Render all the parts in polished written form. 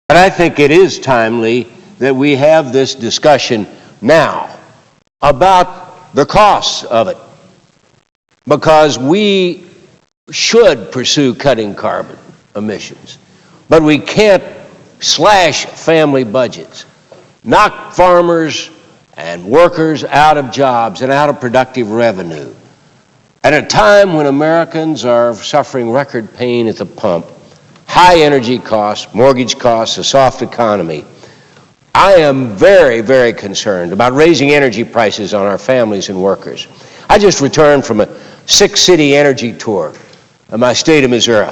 But I think it is timely that we have this discussion now about the costs of it, because we should pursue cutting carbon emissions, but we can't slash family budgets, knock farmers and workers out of jobs and out of productive revenue. At a time when Americans are suffering record pain at the pump, high energy costs, mortgage costs, a soft economy, I am very, very concerned about raising energy prices on our families and workers. I just returned from a 6-city energy tour in my state of Missouri.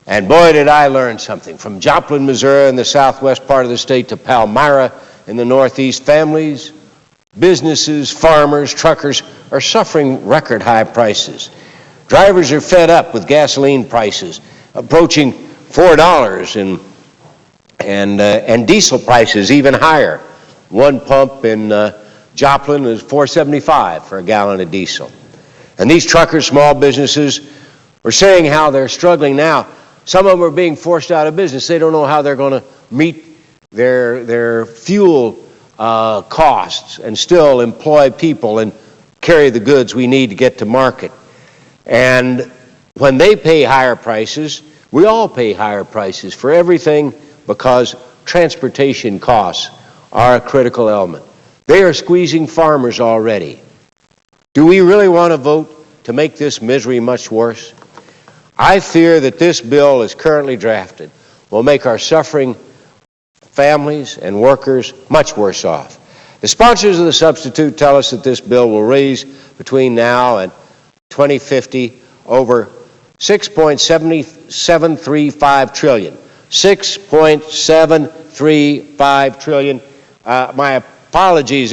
And boy, did I learn something. From Joplin, Missouri in the southwest part of the state to Palmyra in the northeast, families, businesses, farmers, truckers are suffering record high prices. Drivers are fed up with gasoline prices approaching $4 and diesel prices even higher. One pump in Joplin is $4.75 for a gallon of diesel. And these truckers, small businesses, are saying how they're struggling now. Some of them are being forced out of business. They don't know how they're going to meet their fuel costs and still employ people and carry the goods we need to get to market. And when they pay higher prices, we all pay higher prices for everything, because transportation costs are a critical element. They are squeezing farmers already. Do we really want to vote to make this misery much worse? I fear that this bill, as currently drafted, will make our suffering families and workers much worse off. The sponsors of the substitute tell us that this bill will raise between now and 2050 over $6.735 trillion. $6.735 trillion. My apologies,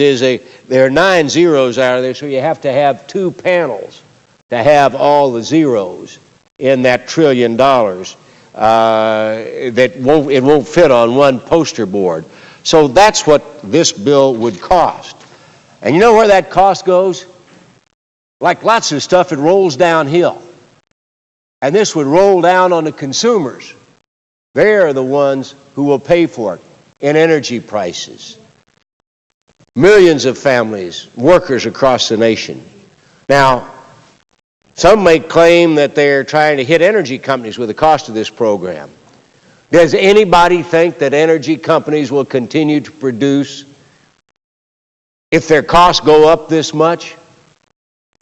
there are 9 zeros out of there, so you have to have 2 panels to have all the zeros in that $1 trillion. It won't fit on one poster board. So that's what this bill would cost. And you know where that cost goes? Like lots of stuff, it rolls downhill. And this would roll down on the consumers. They are the ones who will pay for it in energy prices. Millions of families, workers across the nation. Now, some may claim that they're trying to hit energy companies with the cost of this program. Does anybody think that energy companies will continue to produce if their costs go up this much?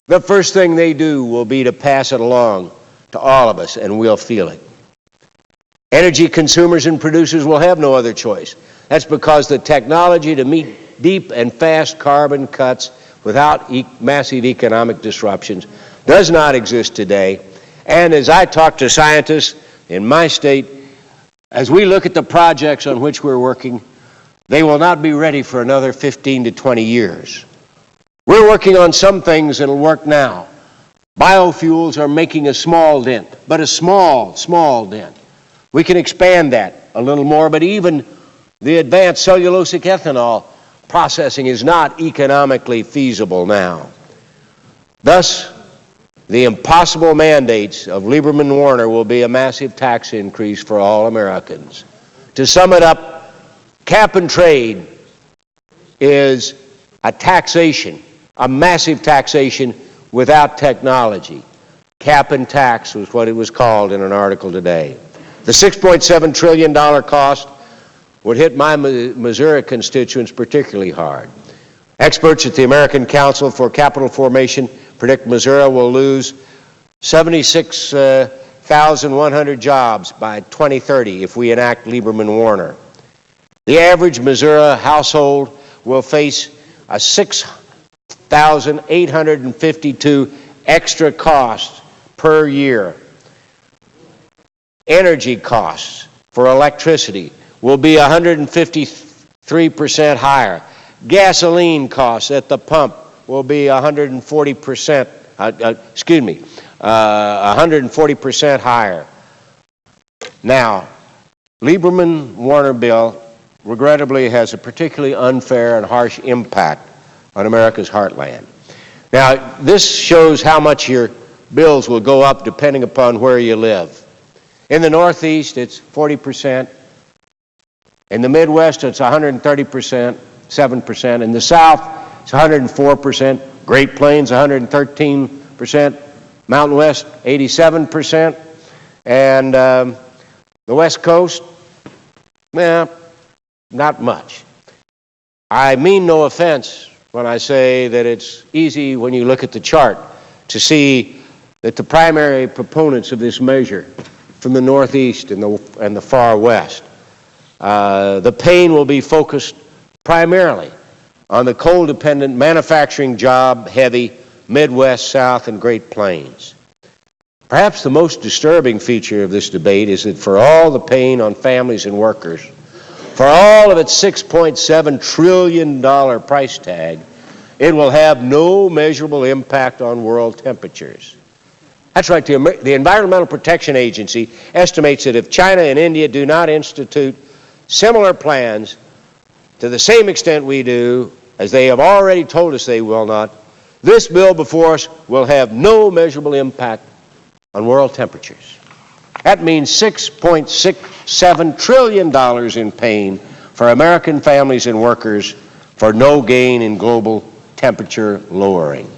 The first thing they do will be to pass it along to all of us, and we'll feel it. Energy consumers and producers will have no other choice. That's because the technology to meet deep and fast carbon cuts without massive economic disruptions does not exist today. And as I talk to scientists in my state, as we look at the projects on which we're working, they will not be ready for another 15 to 20 years. We're working on some things that'll work now. Biofuels are making a small dent, but a small dent. We can expand that a little more, but even the advanced cellulosic ethanol processing is not economically feasible now. Thus, the impossible mandates of Lieberman Warner will be a massive tax increase for all Americans. To sum it up, cap and trade is a taxation, a massive taxation without technology. Cap and tax was what it was called in an article today. The $6.7 trillion cost would hit my Missouri constituents particularly hard. Experts at the American Council for Capital Formation predict Missouri will lose 76,100 jobs by 2030 if we enact Lieberman Warner. The average Missouri household will face a $6,852 extra costs per year. Energy costs for electricity will be 153% higher. Gasoline costs at the pump will be 140% higher. Now, Lieberman Warner bill regrettably has a particularly unfair and harsh impact on America's heartland. Now, this shows how much your bills will go up depending upon where you live. In the Northeast, it's 40%. In the Midwest, it's 130%, 7%. In the South, it's 104%. Great Plains, 113%. Mountain West, 87%. And the West Coast, not much. I mean no offense when I say that it's easy when you look at the chart to see that the primary proponents of this measure from the Northeast and the far West, the pain will be focused primarily on the coal-dependent, manufacturing job-heavy Midwest, South, and Great Plains. Perhaps the most disturbing feature of this debate is that for all the pain on families and workers, for all of its $6.7 trillion price tag, it will have no measurable impact on world temperatures. That's right, the Environmental Protection Agency estimates that if China and India do not institute similar plans to the same extent we do, as they have already told us they will not, this bill before us will have no measurable impact on world temperatures. That means $6.67 trillion in pain for American families and workers for no gain in global temperature lowering.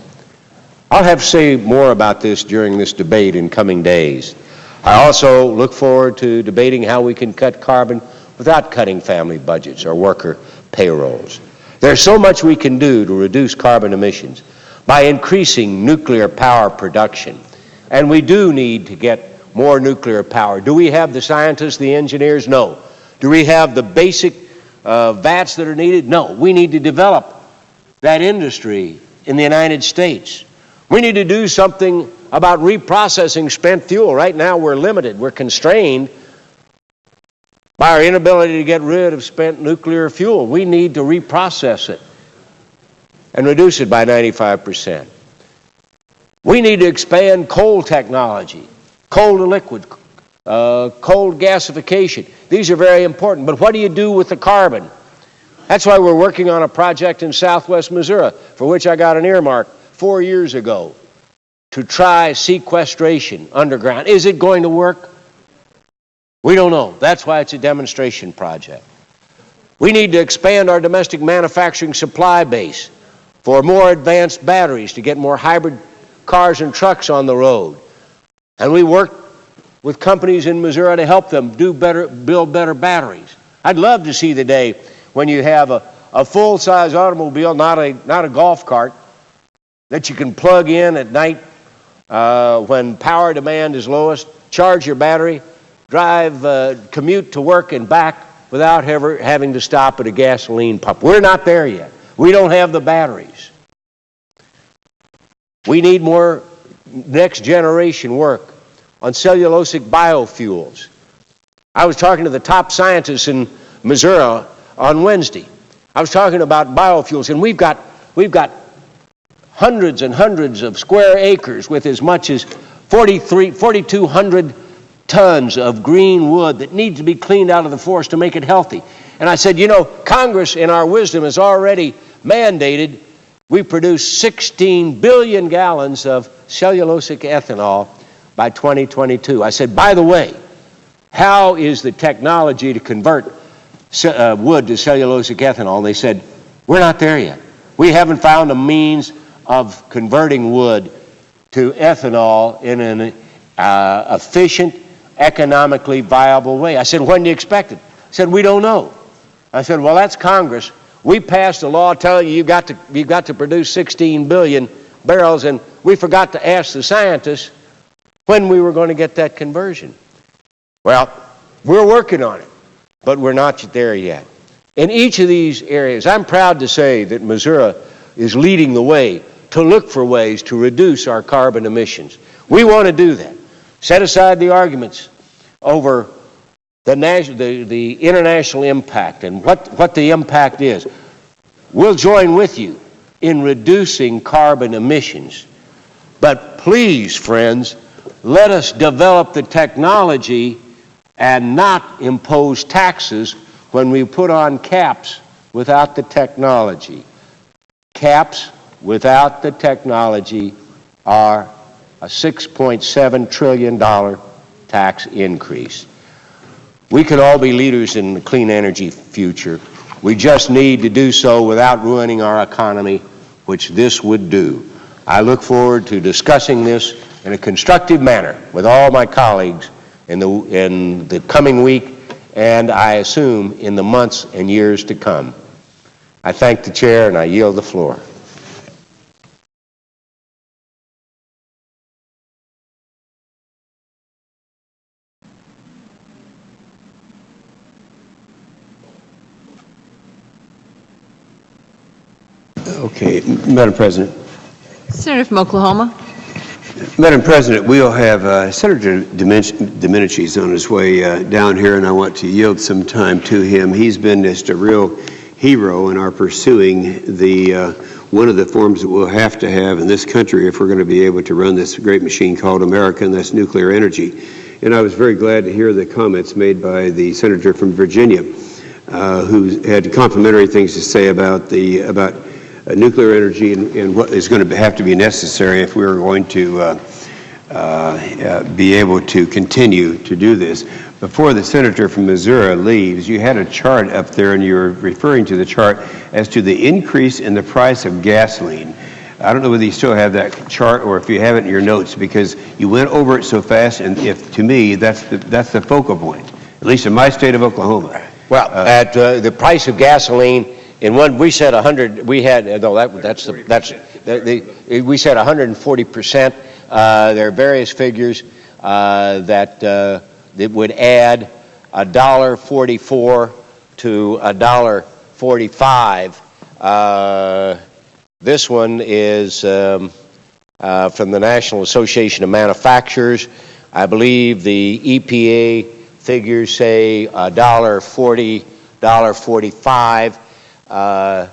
I'll have to say more about this during this debate in coming days. I also look forward to debating how we can cut carbon without cutting family budgets or worker payrolls. There's so much we can do to reduce carbon emissions by increasing nuclear power production. And we do need to get more nuclear power. Do we have the scientists, the engineers? No. Do we have the basic vats that are needed? No. We need to develop that industry in the United States. We need to do something about reprocessing spent fuel. Right now we're limited, we're constrained by our inability to get rid of spent nuclear fuel. We need to reprocess it and reduce it by 95%. We need to expand coal technology, coal to liquid, coal gasification. These are very important, but what do you do with the carbon? That's why we're working on a project in southwest Missouri, for which I got an earmark 4 years ago, to try sequestration underground. Is it going to work? We don't know. That's why it's a demonstration project. We need to expand our domestic manufacturing supply base for more advanced batteries to get more hybrid cars and trucks on the road. And we work with companies in Missouri to help them build better batteries. I'd love to see the day when you have a full-size automobile, not a golf cart, that you can plug in at night when power demand is lowest, charge your battery, drive, commute to work and back without ever having to stop at a gasoline pump. We're not there yet. We don't have the batteries. We need more next generation work on cellulosic biofuels. I was talking to the top scientists in Missouri on Wednesday. I was talking about biofuels, and we've got hundreds and hundreds of square acres with as much as 4,200 tons of green wood that needs to be cleaned out of the forest to make it healthy. And I said, Congress in our wisdom has already mandated we produce 16 billion gallons of cellulosic ethanol by 2022. I said, by the way, how is the technology to convert wood to cellulosic ethanol? And they said, we're not there yet. We haven't found a means of converting wood to ethanol in an efficient, economically viable way. I said, when do you expect it? He said, we don't know. I said, well, that's Congress. We passed a law telling you you've got to produce 16 billion barrels, and we forgot to ask the scientists when we were going to get that conversion. Well, we're working on it, but we're not there yet. In each of these areas, I'm proud to say that Missouri is leading the way to look for ways to reduce our carbon emissions. We want to do that. Set aside the arguments over the international impact and what the impact is. We'll join with you in reducing carbon emissions. But please, friends, let us develop the technology and not impose taxes when we put on caps without the technology. Caps without the technology are a $6.7 trillion tax increase. We can all be leaders in the clean energy future. We just need to do so without ruining our economy, which this would do. I look forward to discussing this in a constructive manner with all my colleagues in the coming week, and I assume in the months and years to come. I thank the chair and I yield the floor. Okay, Madam President. Senator from Oklahoma. Madam President, we'll have Senator Domenici on his way down here, and I want to yield some time to him. He's been just a real hero in our pursuing the one of the forms that we'll have to have in this country if we're going to be able to run this great machine called America, and that's nuclear energy. And I was very glad to hear the comments made by the senator from Virginia, who had complimentary things to say about nuclear energy and what is going to have to be necessary if we are going to be able to continue to do this. Before the senator from Missouri leaves, you had a chart up there, and you were referring to the chart as to the increase in the price of gasoline. I don't know whether you still have that chart or if you have it in your notes, because you went over it so fast, and to me, that's the focal point, at least in my state of Oklahoma. Well, at the price of gasoline, in one, we said 100. We had we said 140%. There are various figures that would add $1.44 to $1.45. This one is from the National Association of Manufacturers. I believe the EPA figures say $1.40, $1.45. I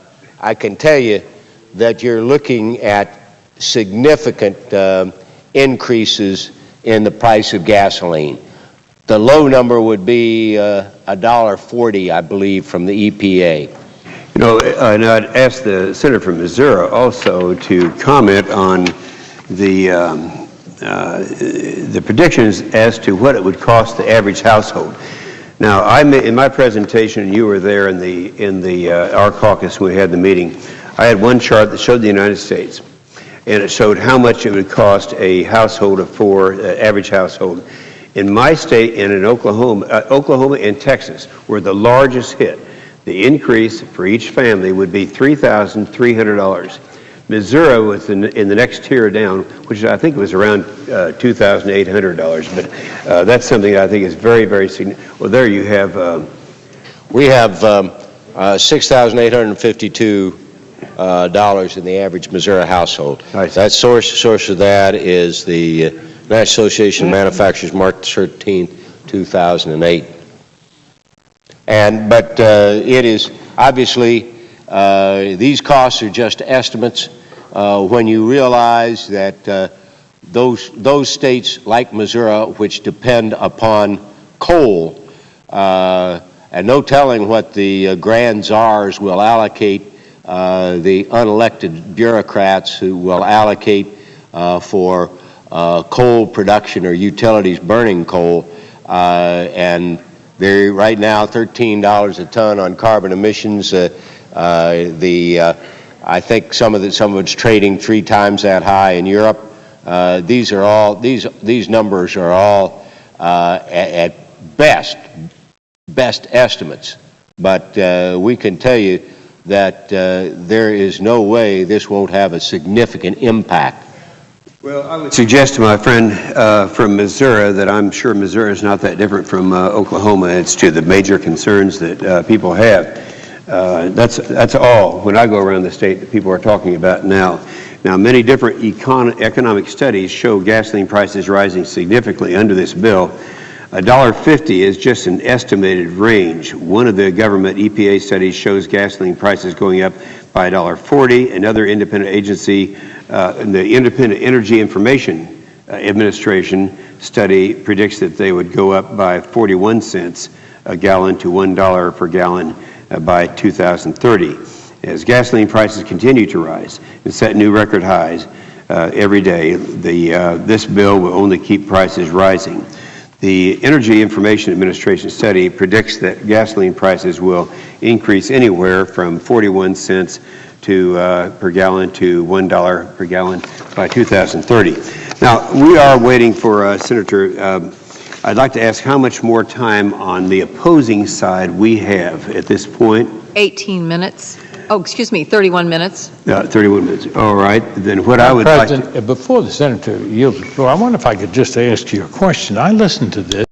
can tell you that you're looking at significant increases in the price of gasoline. The low number would be $1.40, I believe, from the EPA. You know, and I'd ask the senator from Missouri also to comment on the predictions as to what it would cost the average household. Now, in my presentation, and you were there in our caucus when we had the meeting, I had one chart that showed the United States, and it showed how much it would cost a household of four, average household. In my state and in Oklahoma and Texas were the largest hit. The increase for each family would be $3,300. Missouri was in the next tier down, which I think was around $2,800. But that's something I think is very, very significant. Well, there you have. We have $6,852 in the average Missouri household. That source of that is the National Association of Manufacturers, March 13, 2008. But it is obviously these costs are just estimates. When you realize that those states like Missouri, which depend upon coal, and no telling what the grand czars will allocate, the unelected bureaucrats who will allocate for coal production or utilities burning coal, and they're right now $13 a ton on carbon emissions. I think some of it's trading 3 times that high in Europe. These numbers are all at best estimates, but we can tell you that there is no way this won't have a significant impact. Well, I would suggest to my friend from Missouri that I'm sure Missouri is not that different from Oklahoma. It's to the major concerns that people have. That's all, when I go around the state, that people are talking about now. Now, many different economic studies show gasoline prices rising significantly under this bill. $1.50 is just an estimated range. One of the government EPA studies shows gasoline prices going up by $1.40. Another independent agency, the Independent Energy Information Administration study, predicts that they would go up by 41 cents a gallon to $1 per gallon by 2030. As gasoline prices continue to rise and set new record highs every day, this bill will only keep prices rising. The Energy Information Administration study predicts that gasoline prices will increase anywhere from 41 cents per gallon to $1 per gallon by 2030. Now, we are waiting for Senator, I'd like to ask how much more time on the opposing side we have at this point. 18 minutes. Oh, excuse me, 31 minutes. 31 minutes. All right. Then what I would like to... President, before the senator yields the floor, I wonder if I could just ask you a question. I listened to this.